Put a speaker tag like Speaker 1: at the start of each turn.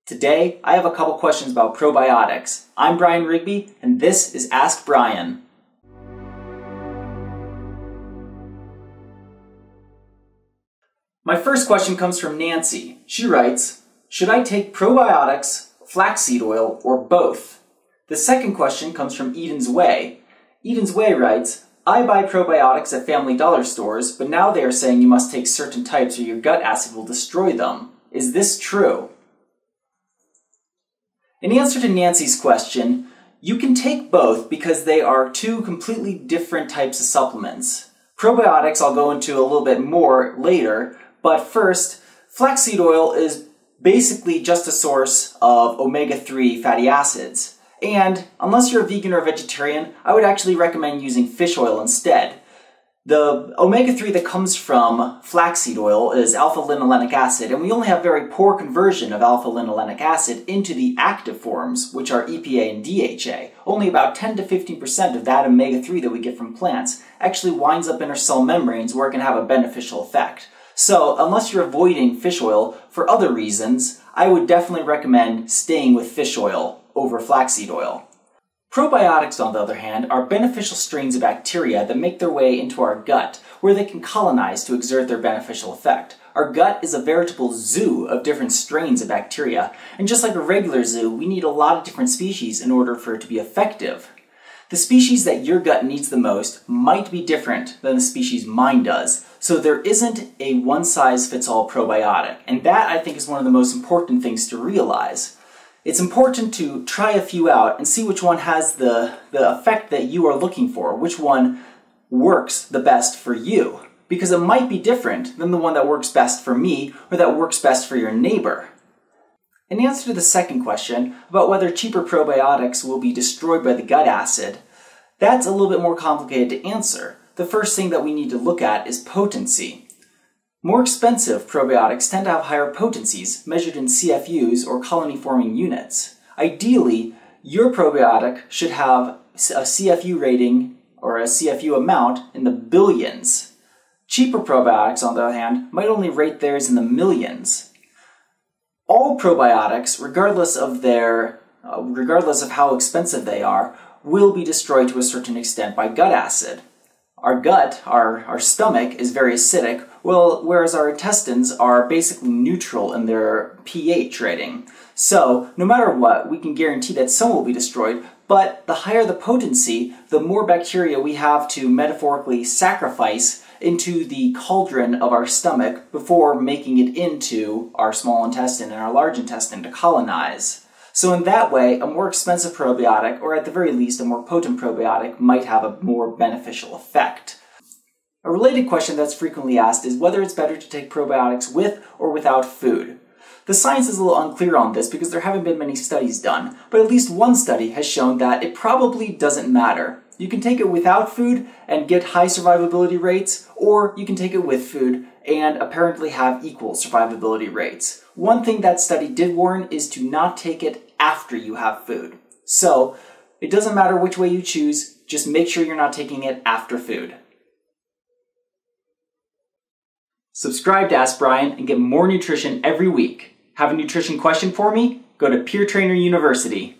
Speaker 1: Today, I have a couple questions about probiotics. I'm Brian Rigby, and this is Ask Brian. My first question comes from Nancy. She writes, should I take probiotics, flaxseed oil, or both? The second question comes from Eden's Way. Eden's Way writes, I buy probiotics at Family Dollar stores, but now they are saying you must take certain types or your gut acid will destroy them. Is this true? In answer to Nancy's question, you can take both because they are two completely different types of supplements. Probiotics I'll go into a little bit more later, but first, flaxseed oil is basically just a source of omega-3 fatty acids. And unless you're a vegan or a vegetarian, I would actually recommend using fish oil instead. The omega-3 that comes from flaxseed oil is alpha-linolenic acid, and we only have very poor conversion of alpha-linolenic acid into the active forms, which are EPA and DHA. Only about 10 to 15% of that omega-3 that we get from plants actually winds up in our cell membranes where it can have a beneficial effect. So, unless you're avoiding fish oil for other reasons, I would definitely recommend staying with fish oil over flaxseed oil. Probiotics, on the other hand, are beneficial strains of bacteria that make their way into our gut, where they can colonize to exert their beneficial effect. Our gut is a veritable zoo of different strains of bacteria, and just like a regular zoo, we need a lot of different species in order for it to be effective. The species that your gut needs the most might be different than the species mine does, so there isn't a one-size-fits-all probiotic, and that, I think, is one of the most important things to realize. It's important to try a few out and see which one has the effect that you are looking for, which one works the best for you, because it might be different than the one that works best for me or that works best for your neighbor. In answer to the second question about whether cheaper probiotics will be destroyed by the gut acid, that's a little bit more complicated to answer. The first thing that we need to look at is potency. More expensive probiotics tend to have higher potencies, measured in CFUs or colony-forming units. Ideally, your probiotic should have a CFU rating or a CFU amount in the billions. Cheaper probiotics, on the other hand, might only rate theirs in the millions. All probiotics, regardless of how expensive they are, will be destroyed to a certain extent by gut acid. Our gut, our stomach, is very acidic, whereas our intestines are basically neutral in their pH rating. So, no matter what, we can guarantee that some will be destroyed, but the higher the potency, the more bacteria we have to metaphorically sacrifice into the cauldron of our stomach before making it into our small intestine and our large intestine to colonize. So in that way, a more expensive probiotic, or at the very least a more potent probiotic, might have a more beneficial effect. A related question that's frequently asked is whether it's better to take probiotics with or without food. The science is a little unclear on this because there haven't been many studies done, but at least one study has shown that it probably doesn't matter. You can take it without food and get high survivability rates, or you can take it with food and apparently have equal survivability rates. One thing that study did warn is to not take it after you have food. So, it doesn't matter which way you choose, just make sure you're not taking it after food. Subscribe to Ask Brian and get more nutrition every week. Have a nutrition question for me? Go to Peer Trainer University.